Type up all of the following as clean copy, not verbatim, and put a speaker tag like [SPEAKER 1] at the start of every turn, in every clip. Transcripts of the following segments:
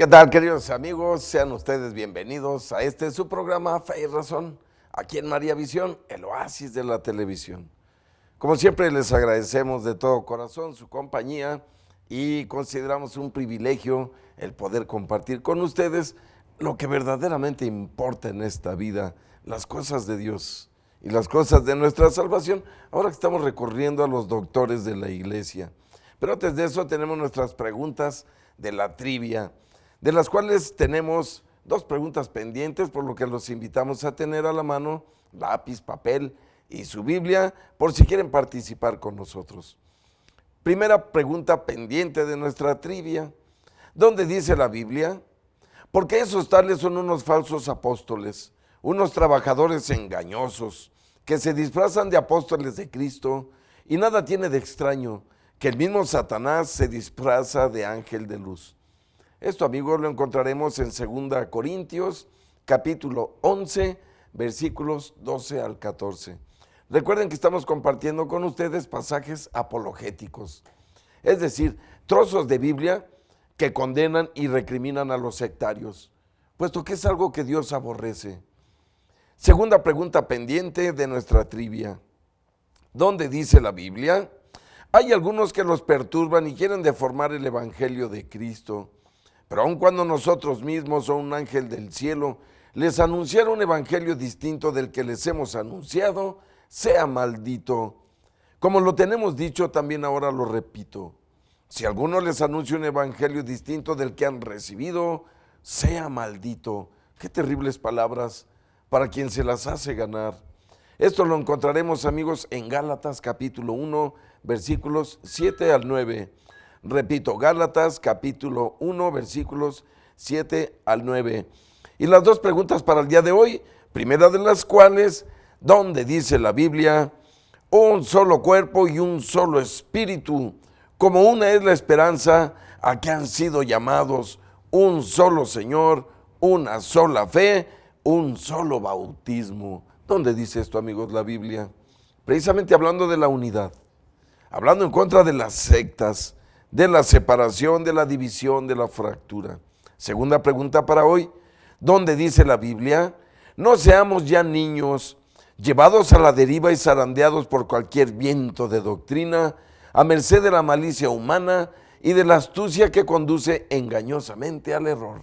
[SPEAKER 1] ¿Qué tal, queridos amigos? Sean ustedes bienvenidos a su programa Fe y Razón, aquí en María Visión, el oasis de la televisión. Como siempre, les agradecemos de todo corazón su compañía y consideramos un privilegio el poder compartir con ustedes lo que verdaderamente importa en esta vida, las cosas de Dios y las cosas de nuestra salvación, ahora que estamos recurriendo a los doctores de la iglesia. Pero antes de eso tenemos nuestras preguntas de la trivia, de las cuales tenemos dos preguntas pendientes, por lo que los invitamos a tener a la mano lápiz, papel y su Biblia, por si quieren participar con nosotros. Primera pregunta pendiente de nuestra trivia: ¿dónde dice la Biblia? Porque esos tales son unos falsos apóstoles, unos trabajadores engañosos, que se disfrazan de apóstoles de Cristo, y nada tiene de extraño que el mismo Satanás se disfraza de ángel de luz. Esto, amigos, lo encontraremos en 2 Corintios, capítulo 11, versículos 12 al 14. Recuerden que estamos compartiendo con ustedes pasajes apologéticos, es decir, trozos de Biblia que condenan y recriminan a los sectarios, puesto que es algo que Dios aborrece. Segunda pregunta pendiente de nuestra trivia: ¿dónde dice la Biblia? Hay algunos que los perturban y quieren deformar el evangelio de Cristo. Pero aun cuando nosotros mismos o un ángel del cielo les anunciara un evangelio distinto del que les hemos anunciado, sea maldito. Como lo tenemos dicho, también ahora lo repito: si alguno les anuncia un evangelio distinto del que han recibido, sea maldito. Qué terribles palabras para quien se las hace ganar. Esto lo encontraremos, amigos, en Gálatas capítulo 1, versículos 7 al 9. Repito, Gálatas capítulo 1, versículos 7 al 9. Y las dos preguntas para el día de hoy, primera de las cuales: ¿dónde dice la Biblia? Un solo cuerpo y un solo espíritu, como una es la esperanza a que han sido llamados, un solo Señor, una sola fe, un solo bautismo. ¿Dónde dice esto, amigos, la Biblia? Precisamente hablando de la unidad, hablando en contra de las sectas, de la separación, de la división, de la fractura. Segunda pregunta para hoy: ¿dónde dice la Biblia? No seamos ya niños, llevados a la deriva y zarandeados por cualquier viento de doctrina, a merced de la malicia humana y de la astucia que conduce engañosamente al error.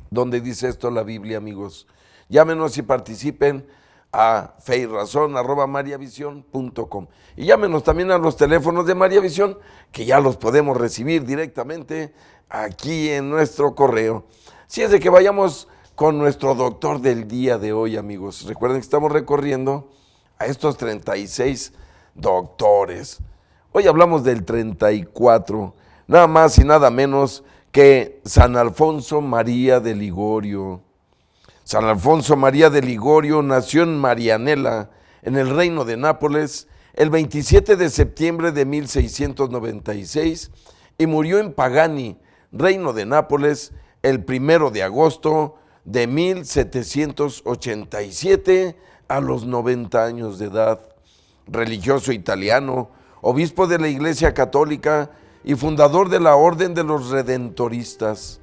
[SPEAKER 1] ¿Dónde dice esto la Biblia, amigos? Llámenos y participen a feyrazon@mariavision.com y llámenos también a los teléfonos de María Visión, que ya los podemos recibir directamente aquí en nuestro correo. Si es de que vayamos con nuestro doctor del día de hoy, amigos. Recuerden que estamos recorriendo a estos 36 doctores. Hoy hablamos del 34, nada más y nada menos que San Alfonso María de Ligorio. San Alfonso María de Ligorio nació en Marianela, en el reino de Nápoles, el 27 de septiembre de 1696 y murió en Pagani, reino de Nápoles, el 1 de agosto de 1787 a los 90 años de edad. Religioso italiano, obispo de la Iglesia Católica y fundador de la Orden de los Redentoristas.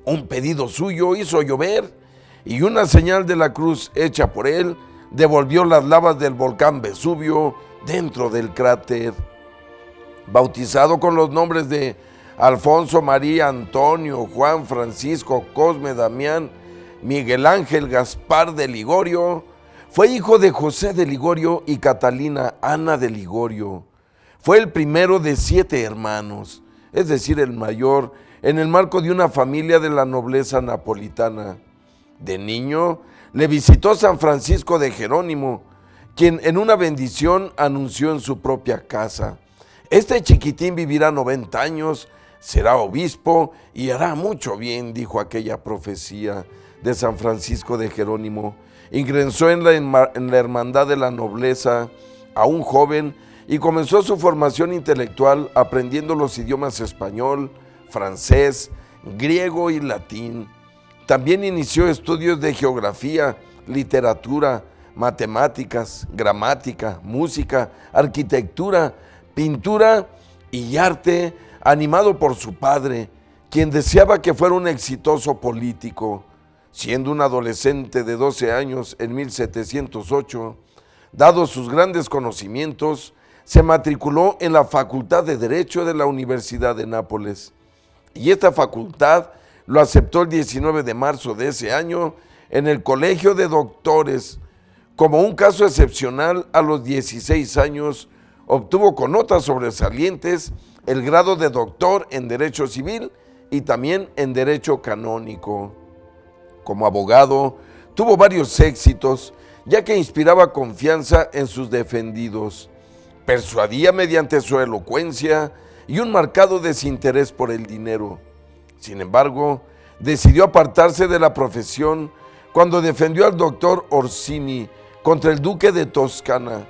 [SPEAKER 1] Un pedido suyo hizo llover, y una señal de la cruz hecha por él devolvió las lavas del volcán Vesubio dentro del cráter. Bautizado con los nombres de Alfonso, María, Antonio, Juan, Francisco, Cosme, Damián, Miguel Ángel, Gaspar de Ligorio, fue hijo de José de Ligorio y Catalina Ana de Ligorio. Fue el primero de 7 hermanos, es decir, el mayor, en el marco de una familia de la nobleza napolitana. De niño le visitó San Francisco de Jerónimo, quien en una bendición anunció en su propia casa: este chiquitín vivirá 90 años, será obispo y hará mucho bien, dijo aquella profecía de San Francisco de Jerónimo. Ingresó en la hermandad de la nobleza aún joven y comenzó su formación intelectual aprendiendo los idiomas español, francés, griego y latín. También inició estudios de geografía, literatura, matemáticas, gramática, música, arquitectura, pintura y arte, animado por su padre, quien deseaba que fuera un exitoso político. Siendo un adolescente de 12 años en 1708, dados sus grandes conocimientos, se matriculó en la Facultad de Derecho de la Universidad de Nápoles. Y esta facultad lo aceptó el 19 de marzo de ese año en el Colegio de Doctores. Como un caso excepcional, a los 16 años obtuvo con notas sobresalientes el grado de doctor en Derecho Civil y también en Derecho Canónico. Como abogado, tuvo varios éxitos, ya que inspiraba confianza en sus defendidos. Persuadía mediante su elocuencia y un marcado desinterés por el dinero. Sin embargo, decidió apartarse de la profesión cuando defendió al doctor Orsini contra el duque de Toscana.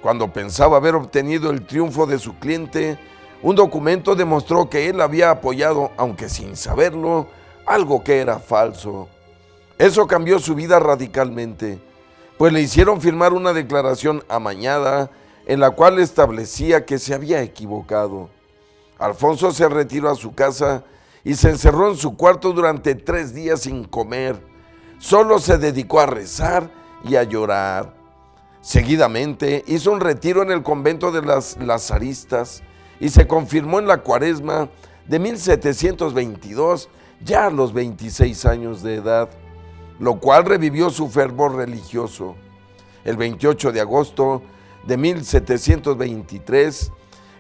[SPEAKER 1] Cuando pensaba haber obtenido el triunfo de su cliente, un documento demostró que él había apoyado, aunque sin saberlo, algo que era falso. Eso cambió su vida radicalmente, pues le hicieron firmar una declaración amañada en la cual establecía que se había equivocado. Alfonso se retiró a su casa y se encerró en su cuarto durante 3 días sin comer. Solo se dedicó a rezar y a llorar. Seguidamente hizo un retiro en el convento de las Lazaristas y se confirmó en la Cuaresma de 1722, ya a los 26 años de edad, lo cual revivió su fervor religioso. El 28 de agosto de 1723,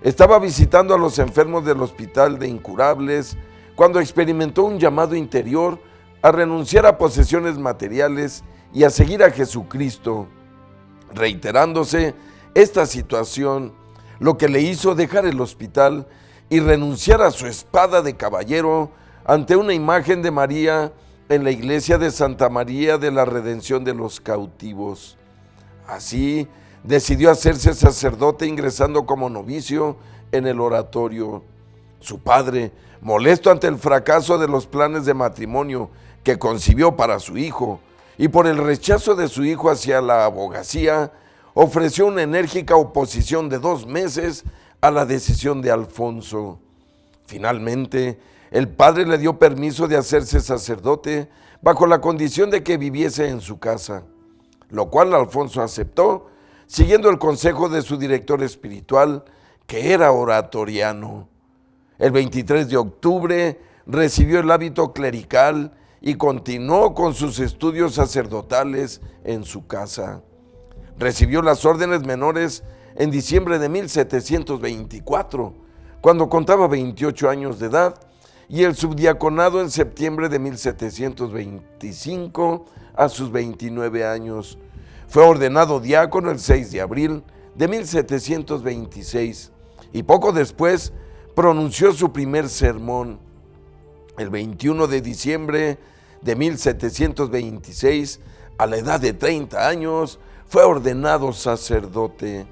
[SPEAKER 1] estaba visitando a los enfermos del Hospital de Incurables cuando experimentó un llamado interior a renunciar a posesiones materiales y a seguir a Jesucristo. Reiterándose esta situación, lo que le hizo dejar el hospital y renunciar a su espada de caballero ante una imagen de María en la iglesia de Santa María de la Redención de los Cautivos. Así, decidió hacerse sacerdote ingresando como novicio en el oratorio. Su padre, molesto ante el fracaso de los planes de matrimonio que concibió para su hijo y por el rechazo de su hijo hacia la abogacía, ofreció una enérgica oposición de 2 meses a la decisión de Alfonso. Finalmente, el padre le dio permiso de hacerse sacerdote bajo la condición de que viviese en su casa, lo cual Alfonso aceptó, siguiendo el consejo de su director espiritual, que era oratoriano. El 23 de octubre recibió el hábito clerical y continuó con sus estudios sacerdotales en su casa. Recibió las órdenes menores en diciembre de 1724, cuando contaba 28 años de edad, y el subdiaconado en septiembre de 1725 a sus 29 años. Fue ordenado diácono el 6 de abril de 1726 y poco después pronunció su primer sermón. El 21 de diciembre de 1726, a la edad de 30 años, fue ordenado sacerdote.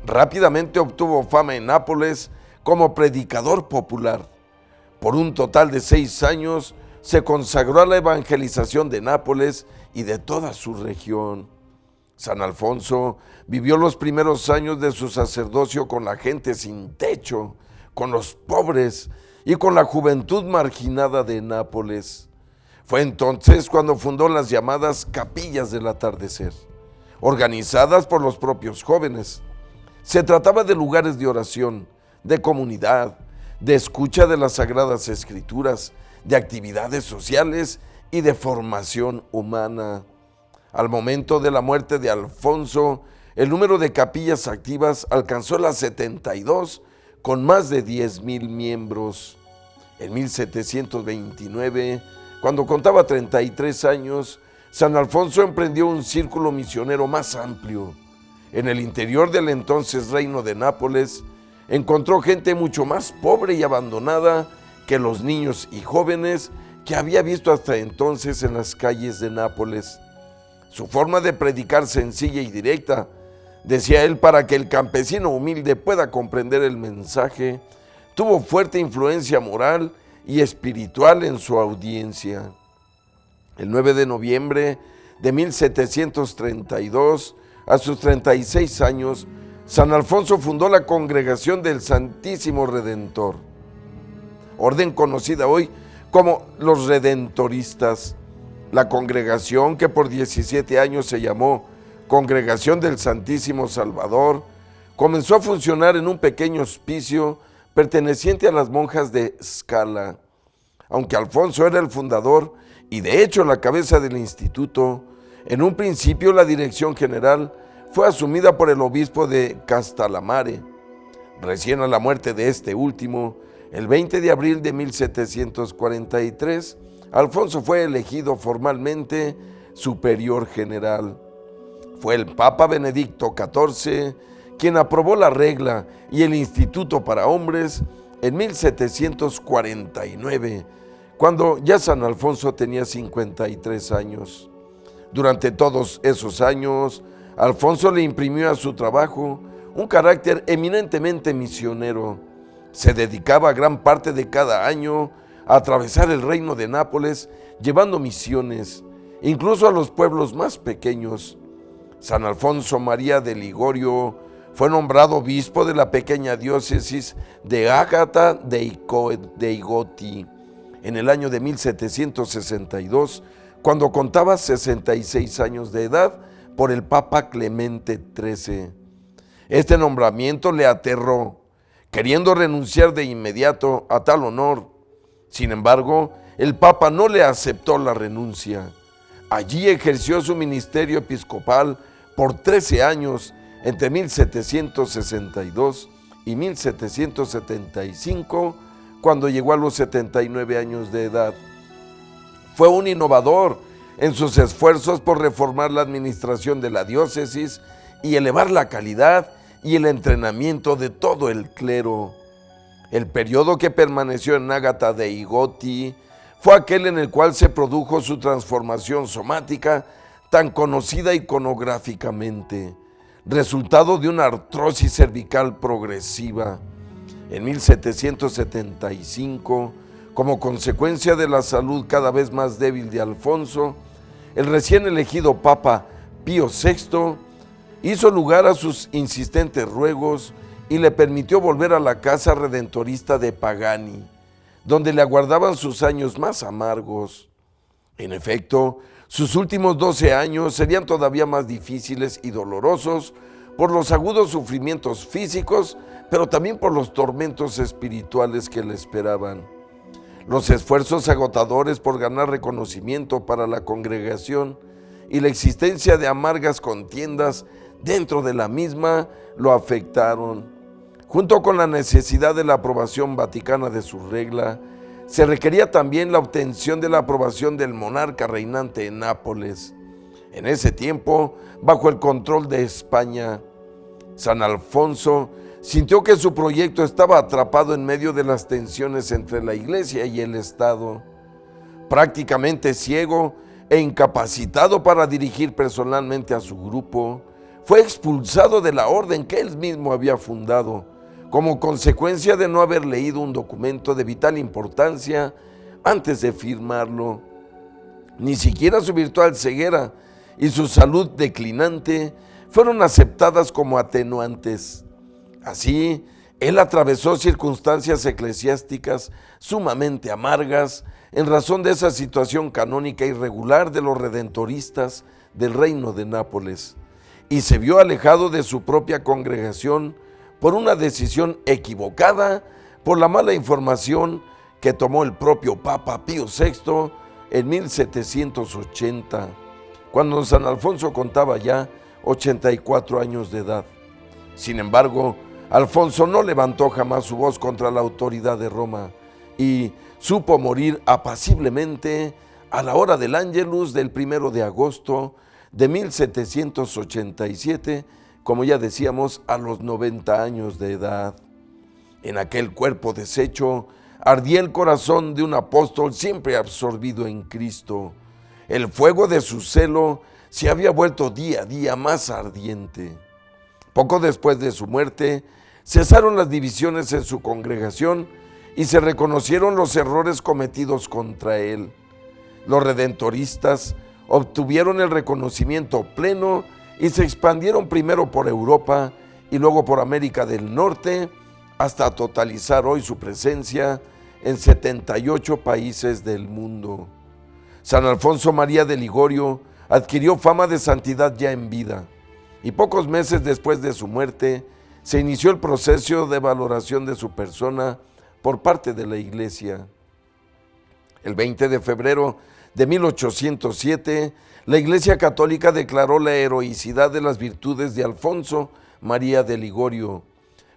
[SPEAKER 1] Rápidamente obtuvo fama en Nápoles como predicador popular. Por un total de 6 años se consagró a la evangelización de Nápoles y de toda su región. San Alfonso vivió los primeros años de su sacerdocio con la gente sin techo, con los pobres y con la juventud marginada de Nápoles. Fue entonces cuando fundó las llamadas Capillas del Atardecer, organizadas por los propios jóvenes. Se trataba de lugares de oración, de comunidad, de escucha de las Sagradas Escrituras, de actividades sociales y de formación humana. Al momento de la muerte de Alfonso, el número de capillas activas alcanzó las 72, con más de 10,000 miembros. En 1729, cuando contaba 33 años, San Alfonso emprendió un círculo misionero más amplio. En el interior del entonces reino de Nápoles, encontró gente mucho más pobre y abandonada que los niños y jóvenes que había visto hasta entonces en las calles de Nápoles. Su forma de predicar sencilla y directa, decía él, para que el campesino humilde pueda comprender el mensaje, tuvo fuerte influencia moral y espiritual en su audiencia. El 9 de noviembre de 1732, a sus 36 años, San Alfonso fundó la Congregación del Santísimo Redentor. orden conocida hoy como los Redentoristas. La congregación, que por 17 años se llamó Congregación del Santísimo Salvador, comenzó a funcionar en un pequeño hospicio perteneciente a las monjas de Scala. Aunque Alfonso era el fundador y de hecho la cabeza del instituto, en un principio la dirección general fue asumida por el obispo de Castellammare. Recién a la muerte de este último, el 20 de abril de 1743, Alfonso fue elegido formalmente superior general. Fue el Papa Benedicto XIV quien aprobó la regla y el instituto para hombres en 1749, cuando ya San Alfonso tenía 53 años. Durante todos esos años, Alfonso le imprimió a su trabajo un carácter eminentemente misionero. Se dedicaba gran parte de cada año a atravesar el reino de Nápoles, llevando misiones, incluso a los pueblos más pequeños. San Alfonso María de Ligorio fue nombrado obispo de la pequeña diócesis de Ágata de Igoti en el año de 1762, cuando contaba 66 años de edad, por el Papa Clemente XIII. Este nombramiento le aterró, queriendo renunciar de inmediato a tal honor. Sin embargo, el Papa no le aceptó la renuncia. Allí ejerció su ministerio episcopal por 13 años, entre 1762 y 1775, cuando llegó a los 79 años de edad. Fue un innovador en sus esfuerzos por reformar la administración de la diócesis y elevar la calidad y el entrenamiento de todo el clero. El periodo que permaneció en Ágata de Igoti fue aquel en el cual se produjo su transformación somática tan conocida iconográficamente, resultado de una artrosis cervical progresiva. En 1775, como consecuencia de la salud cada vez más débil de Alfonso, el recién elegido Papa Pío VI hizo lugar a sus insistentes ruegos y le permitió volver a la casa redentorista de Pagani, donde le aguardaban sus años más amargos. En efecto, sus últimos 12 años serían todavía más difíciles y dolorosos por los agudos sufrimientos físicos, pero también por los tormentos espirituales que le esperaban. Los esfuerzos agotadores por ganar reconocimiento para la congregación y la existencia de amargas contiendas dentro de la misma lo afectaron. Junto con la necesidad de la aprobación vaticana de su regla, se requería también la obtención de la aprobación del monarca reinante en Nápoles. En ese tiempo, bajo el control de España, San Alfonso sintió que su proyecto estaba atrapado en medio de las tensiones entre la Iglesia y el Estado. Prácticamente ciego e incapacitado para dirigir personalmente a su grupo, fue expulsado de la orden que él mismo había fundado, como consecuencia de no haber leído un documento de vital importancia antes de firmarlo. Ni siquiera su virtual ceguera y su salud declinante fueron aceptadas como atenuantes. Así, él atravesó circunstancias eclesiásticas sumamente amargas en razón de esa situación canónica irregular de los redentoristas del reino de Nápoles, y se vio alejado de su propia congregación por una decisión equivocada, por la mala información que tomó el propio Papa Pío VI en 1780, cuando San Alfonso contaba ya 84 años de edad. Sin embargo, Alfonso no levantó jamás su voz contra la autoridad de Roma y supo morir apaciblemente a la hora del Ángelus del 1 de agosto de 1787, como ya decíamos, a los 90 años de edad. En aquel cuerpo deshecho ardía el corazón de un apóstol siempre absorbido en Cristo. El fuego de su celo se había vuelto día a día más ardiente. Poco después de su muerte, cesaron las divisiones en su congregación y se reconocieron los errores cometidos contra él. Los redentoristas obtuvieron el reconocimiento pleno y se expandieron primero por Europa y luego por América del Norte, hasta totalizar hoy su presencia en 78 países del mundo. San Alfonso María de Ligorio adquirió fama de santidad ya en vida, y pocos meses después de su muerte se inició el proceso de valoración de su persona por parte de la Iglesia. El 20 de febrero de 1807, la Iglesia Católica declaró la heroicidad de las virtudes de Alfonso María de Ligorio.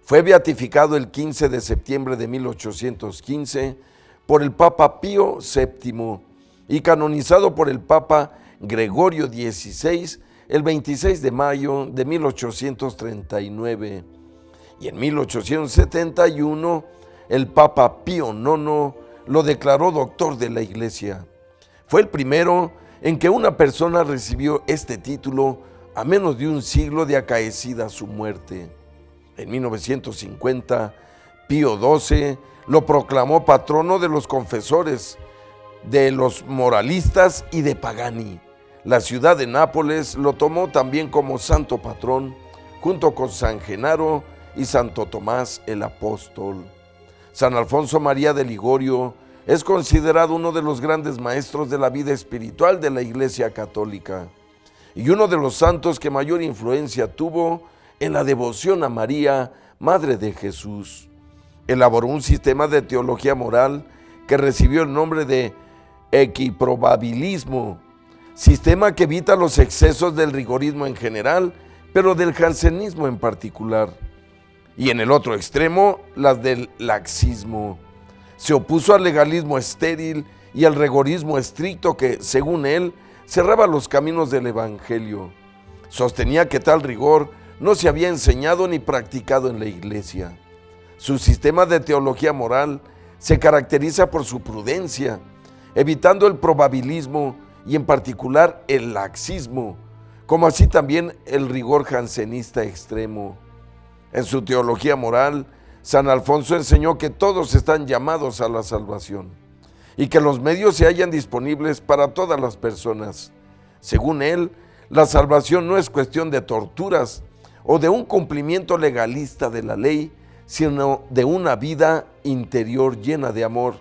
[SPEAKER 1] Fue beatificado el 15 de septiembre de 1815 por el Papa Pío VII y canonizado por el Papa Gregorio XVI el 26 de mayo de 1839. Y en 1871 el Papa Pío IX lo declaró doctor de la Iglesia. Fue el primero en que una persona recibió este título a menos de un siglo de acaecida su muerte. En 1950, Pío XII lo proclamó patrono de los confesores, de los moralistas y de Pagani. La ciudad de Nápoles lo tomó también como santo patrón, junto con San Genaro y Santo Tomás el Apóstol. San Alfonso María de Ligorio es considerado uno de los grandes maestros de la vida espiritual de la Iglesia Católica y uno de los santos que mayor influencia tuvo en la devoción a María, Madre de Jesús. Elaboró un sistema de teología moral que recibió el nombre de equiprobabilismo, sistema que evita los excesos del rigorismo en general, pero del jansenismo en particular. Y en el otro extremo, las del laxismo. Se opuso al legalismo estéril y al rigorismo estricto que, según él, cerraba los caminos del Evangelio. Sostenía que tal rigor no se había enseñado ni practicado en la Iglesia. Su sistema de teología moral se caracteriza por su prudencia, evitando el probabilismo y en particular el laxismo, como así también el rigor jansenista extremo. En su teología moral, San Alfonso enseñó que todos están llamados a la salvación y que los medios se hallan disponibles para todas las personas. Según él, la salvación no es cuestión de torturas o de un cumplimiento legalista de la ley, sino de una vida interior llena de amor.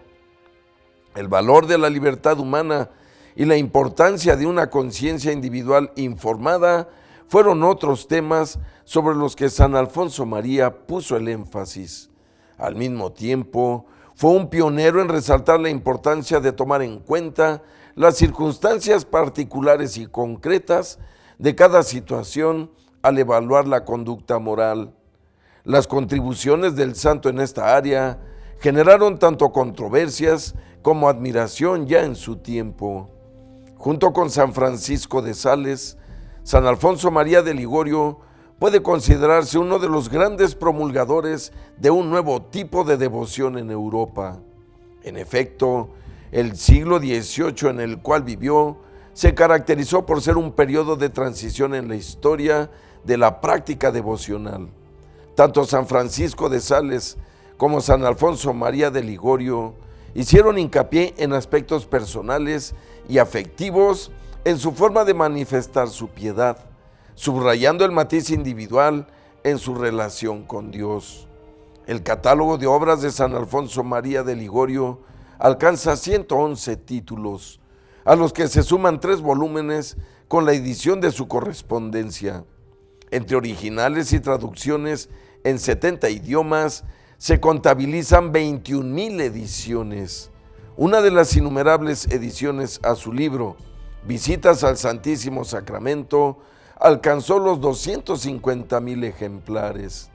[SPEAKER 1] El valor de la libertad humana y la importancia de una conciencia individual informada fueron otros temas sobre los que San Alfonso María puso el énfasis. Al mismo tiempo, fue un pionero en resaltar la importancia de tomar en cuenta las circunstancias particulares y concretas de cada situación al evaluar la conducta moral. Las contribuciones del santo en esta área generaron tanto controversias como admiración ya en su tiempo. Junto con San Francisco de Sales, San Alfonso María de Ligorio puede considerarse uno de los grandes promulgadores de un nuevo tipo de devoción en Europa. En efecto, el siglo XVIII en el cual vivió se caracterizó por ser un periodo de transición en la historia de la práctica devocional. Tanto San Francisco de Sales como San Alfonso María de Ligorio hicieron hincapié en aspectos personales y afectivos en su forma de manifestar su piedad, subrayando el matiz individual en su relación con Dios. El catálogo de obras de San Alfonso María de Ligorio alcanza 111 títulos, a los que se suman 3 volúmenes con la edición de su correspondencia. Entre originales y traducciones en 70 idiomas, se contabilizan 21,000 ediciones. Una de las innumerables ediciones a su libro, Visitas al Santísimo Sacramento, alcanzó los 250,000 ejemplares.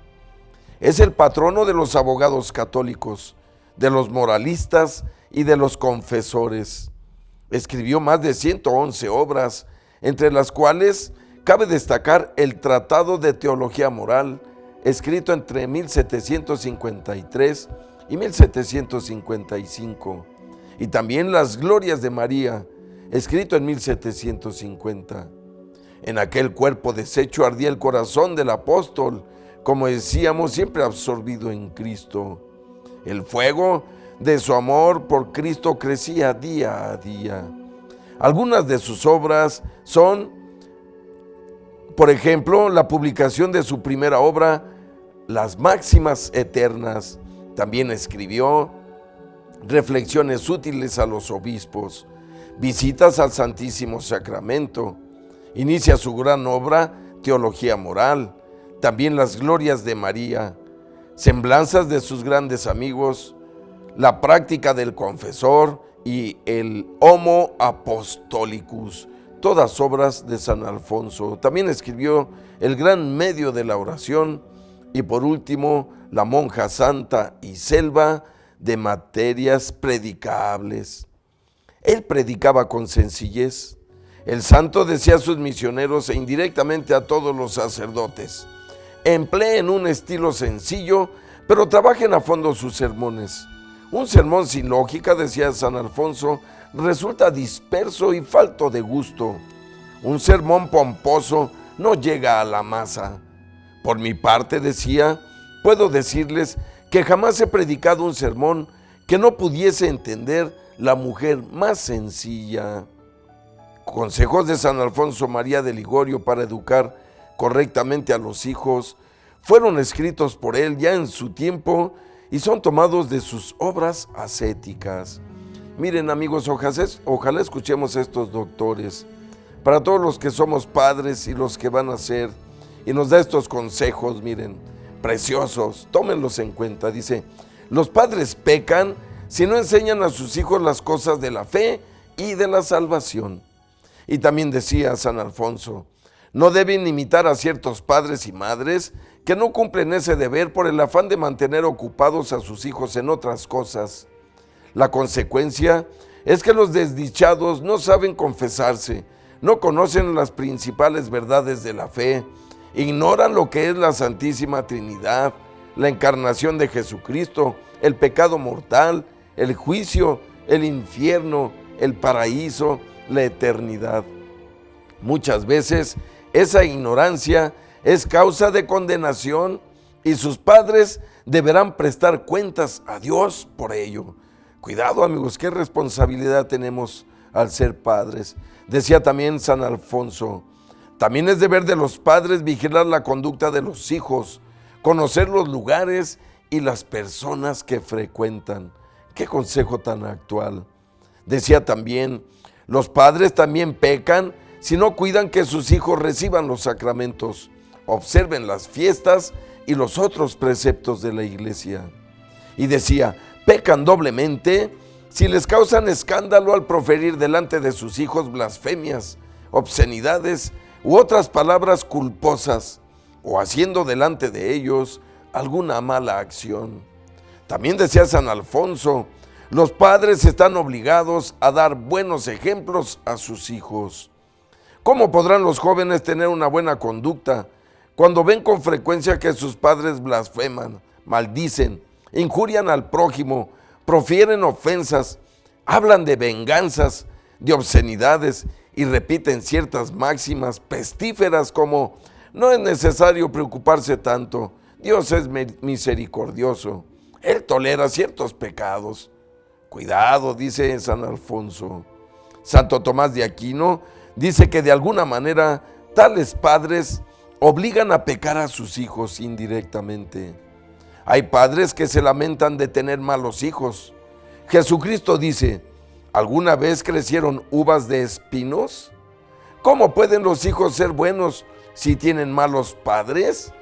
[SPEAKER 1] Es el patrono de los abogados católicos, de los moralistas y de los confesores. Escribió más de 111 obras, entre las cuales cabe destacar el Tratado de Teología Moral, escrito entre 1753 y 1755, y también Las Glorias de María, escrito en 1750. En aquel cuerpo deshecho ardía el corazón del apóstol, como decíamos, siempre absorbido en Cristo. El fuego de su amor por Cristo crecía día a día. Algunas de sus obras son, por ejemplo, la publicación de su primera obra, Las Máximas Eternas. También escribió reflexiones útiles a los obispos, visitas al Santísimo Sacramento. Inicia su gran obra, Teología Moral, también las glorias de María, semblanzas de sus grandes amigos, la práctica del confesor y el Homo Apostolicus, todas obras de San Alfonso. También escribió el gran medio de la oración y por último la monja santa y selva de materias predicables. Él predicaba con sencillez. El santo decía a sus misioneros e indirectamente a todos los sacerdotes: empleen un estilo sencillo, pero trabajen a fondo sus sermones. Un sermón sin lógica, decía San Alfonso, resulta disperso y falto de gusto. Un sermón pomposo no llega a la masa. Por mi parte, decía, puedo decirles que jamás he predicado un sermón que no pudiese entender la mujer más sencilla. Consejos de San Alfonso María de Ligorio para educar correctamente a los hijos fueron escritos por él ya en su tiempo y son tomados de sus obras ascéticas. Miren, amigos, ojalá escuchemos a estos doctores. Para todos los que somos padres y los que van a ser, y nos da estos consejos, miren, preciosos, tómenlos en cuenta. Dice: los padres pecan si no enseñan a sus hijos las cosas de la fe y de la salvación. Y también decía San Alfonso: no deben imitar a ciertos padres y madres que no cumplen ese deber por el afán de mantener ocupados a sus hijos en otras cosas. La consecuencia es que los desdichados no saben confesarse, no conocen las principales verdades de la fe, ignoran lo que es la Santísima Trinidad, la encarnación de Jesucristo, el pecado mortal, el juicio, el infierno, el paraíso, la eternidad. Muchas veces esa ignorancia es causa de condenación y sus padres deberán prestar cuentas a Dios por ello. Cuidado, amigos, qué responsabilidad tenemos al ser padres. Decía también San Alfonso: también es deber de los padres vigilar la conducta de los hijos, conocer los lugares y las personas que frecuentan. Qué consejo tan actual. Decía también: los padres también pecan si no cuidan que sus hijos reciban los sacramentos, observen las fiestas y los otros preceptos de la iglesia. Y decía: pecan doblemente si les causan escándalo al proferir delante de sus hijos blasfemias, obscenidades u otras palabras culposas, o haciendo delante de ellos alguna mala acción. También decía San Alfonso: los padres están obligados a dar buenos ejemplos a sus hijos. ¿Cómo podrán los jóvenes tener una buena conducta cuando ven con frecuencia que sus padres blasfeman, maldicen, injurian al prójimo, profieren ofensas, hablan de venganzas, de obscenidades y repiten ciertas máximas pestíferas como: no es necesario preocuparse tanto, Dios es misericordioso, Él tolera ciertos pecados? Cuidado, dice San Alfonso. Santo Tomás de Aquino dice que de alguna manera tales padres obligan a pecar a sus hijos indirectamente. Hay padres que se lamentan de tener malos hijos. Jesucristo dice: ¿alguna vez crecieron uvas de espinos? ¿Cómo pueden los hijos ser buenos si tienen malos padres?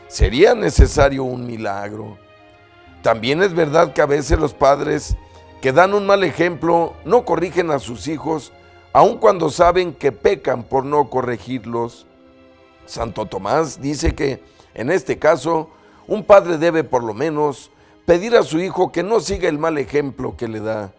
[SPEAKER 1] Sería necesario un milagro. También es verdad que a veces los padres que dan un mal ejemplo no corrigen a sus hijos, aun cuando saben que pecan por no corregirlos. Santo Tomás dice que, en este caso, un padre debe por lo menos pedir a su hijo que no siga el mal ejemplo que le da.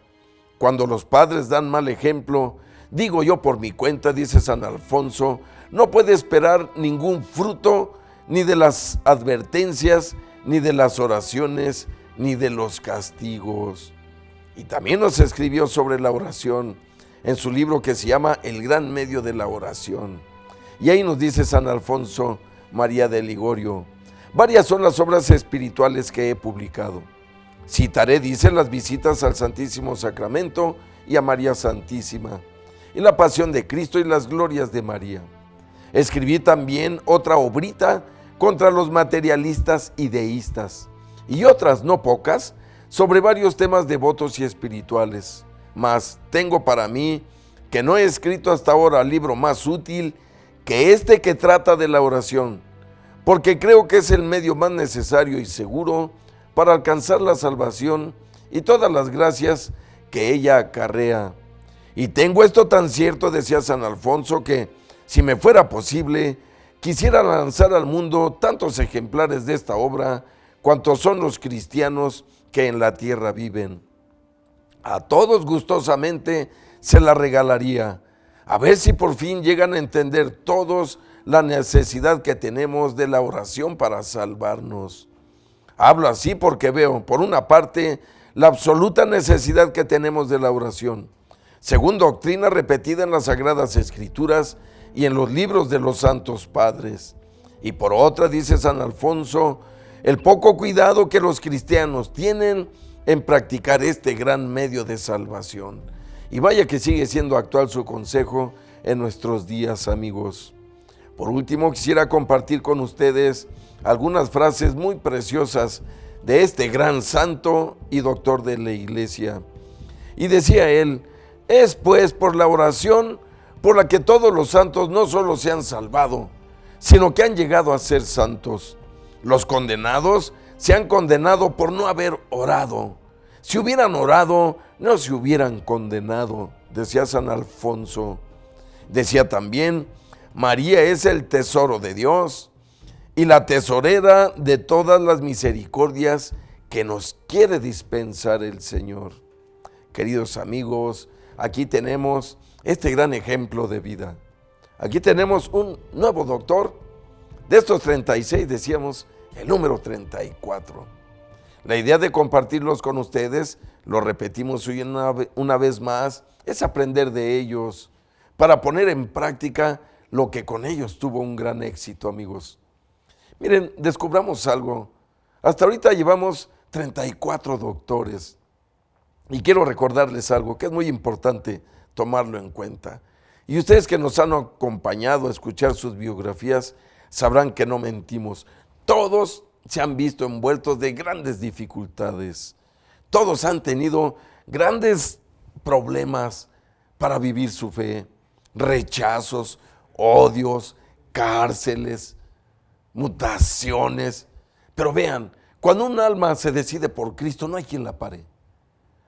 [SPEAKER 1] Cuando los padres dan mal ejemplo, digo yo por mi cuenta, dice San Alfonso, no puede esperar ningún fruto, ni de las advertencias, ni de las oraciones, ni de los castigos. Y también nos escribió sobre la oración en su libro que se llama El gran medio de la oración. Y ahí nos dice San Alfonso María de Ligorio: varias son las obras espirituales que he publicado. Citaré, dice, las visitas al Santísimo Sacramento y a María Santísima, y la pasión de Cristo y las glorias de María. Escribí también otra obrita contra los materialistas y deístas, y otras no pocas sobre varios temas devotos y espirituales. Mas tengo para mí que no he escrito hasta ahora libro más útil que este que trata de la oración, porque creo que es el medio más necesario y seguro para alcanzar la salvación y todas las gracias que ella acarrea. Y tengo esto tan cierto, decía San Alfonso, que si me fuera posible, quisiera lanzar al mundo tantos ejemplares de esta obra cuantos son los cristianos que en la tierra viven. A todos gustosamente se la regalaría, a ver si por fin llegan a entender todos la necesidad que tenemos de la oración para salvarnos. Hablo así porque veo, por una parte, la absoluta necesidad que tenemos de la oración, según doctrina repetida en las Sagradas Escrituras y en los libros de los santos padres. Y por otra, dice San Alfonso, el poco cuidado que los cristianos tienen en practicar este gran medio de salvación. Y vaya que sigue siendo actual su consejo en nuestros días, amigos. Por último, quisiera compartir con ustedes algunas frases muy preciosas de este gran santo y doctor de la Iglesia. Y decía él: es pues por la oración por la que todos los santos no solo se han salvado, sino que han llegado a ser santos. Los condenados se han condenado por no haber orado. Si hubieran orado, no se hubieran condenado, decía San Alfonso. Decía también: María es el tesoro de Dios y la tesorera de todas las misericordias que nos quiere dispensar el Señor. Queridos amigos, aquí tenemos este gran ejemplo de vida. Aquí tenemos un nuevo doctor. De estos 36 decíamos el número 34. La idea de compartirlos con ustedes, lo repetimos hoy una vez más, es aprender de ellos para poner en práctica lo que con ellos tuvo un gran éxito, amigos. Miren, descubramos algo. Hasta ahorita llevamos 34 doctores. Y quiero recordarles algo que es muy importante tomarlo en cuenta. Y ustedes que nos han acompañado a escuchar sus biografías sabrán que no mentimos. Todos se han visto envueltos de grandes dificultades. Todos han tenido grandes problemas para vivir su fe. Rechazos, odios, cárceles, mutaciones. Pero vean, cuando un alma se decide por Cristo, no hay quien la pare.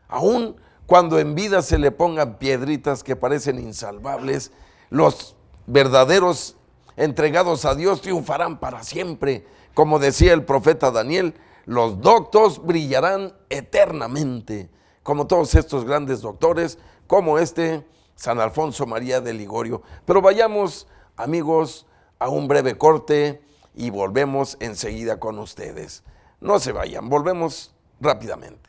[SPEAKER 1] Aún cuando en vida se le pongan piedritas que parecen insalvables, los verdaderos entregados a Dios triunfarán para siempre. Como decía el profeta Daniel, los doctos brillarán eternamente, como todos estos grandes doctores, como San Alfonso María de Ligorio. Pero vayamos, amigos, a un breve corte y volvemos enseguida con ustedes. No se vayan, volvemos rápidamente.